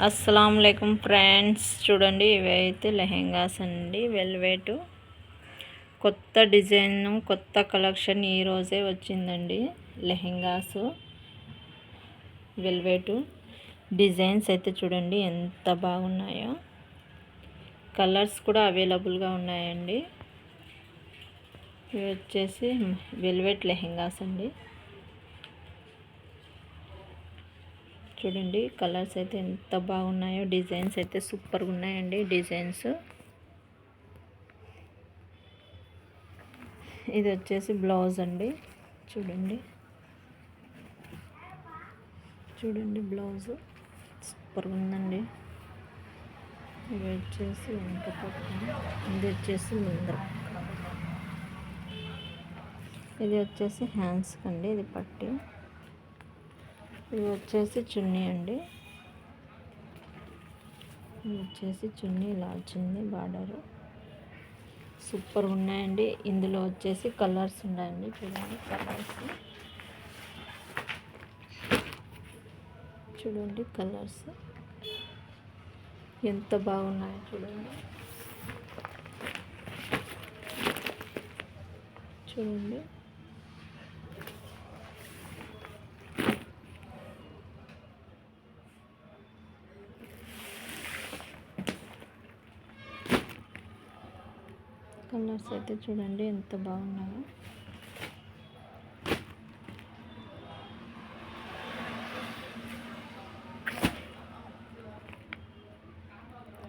అస్సలాముఅలైకుం friends, చూడండి ఇవి అయితే లెహెంగాస్ అండి. వెల్వెట్ కొత్త డిజైన్, కొత్త కలెక్షన్ ఈరోజే వచ్చిందండి. లెహెంగాస్ వెల్వెట్ డిజైన్స్ అయితే చూడండి ఎంత బాగున్నాయో. కలర్స్ కూడా అవైలబుల్గా ఉన్నాయండి. ఇవి వచ్చేసి వెల్వెట్ లెహెంగాస్ అండి. చూడండి కలర్స్ అయితే ఎంత బాగున్నాయో. డిజైన్స్ అయితే సూపర్గా ఉన్నాయండి. డిజైన్స్ ఇది వచ్చేసి బ్లౌజ్ అండి. చూడండి బ్లౌజ్ సూపర్గా ఉందండి. ఇది వచ్చేసి వెనక పక్కన, ఇది వచ్చేసి ముందర, ఇది వచ్చేసి హ్యాండ్స్ అండి. ఇది పట్టి, ఇది వచ్చేసి చున్నీ అండి. ఇది వచ్చేసి చున్నీ ఇలా వచ్చింది. బార్డరు సూపర్ ఉన్నాయండి. ఇందులో వచ్చేసి కలర్స్ ఉన్నాయండి. చూడండి కలర్స్ ఎంత బాగున్నాయో చూడండి. కలర్స్ అయితే చూడండి ఎంత బాగున్నాయో.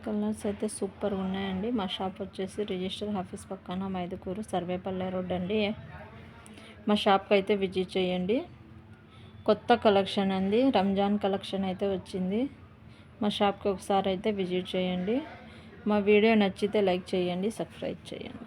కలర్స్ అయితే సూపర్ ఉన్నాయండి. మా షాప్ వచ్చేసి రిజిస్టర్ ఆఫీస్ పక్కన మైదుకూరు సర్వేపల్లె రోడ్ అండి. మా షాప్కి అయితే విజిట్ చేయండి. కొత్త కలెక్షన్ అండి. రంజాన్ కలెక్షన్ అయితే వచ్చింది. మా షాప్కి ఒకసారి అయితే విజిట్ చేయండి. మా వీడియో నచ్చితే లైక్ చేయండి, సబ్స్క్రైబ్ చేయండి.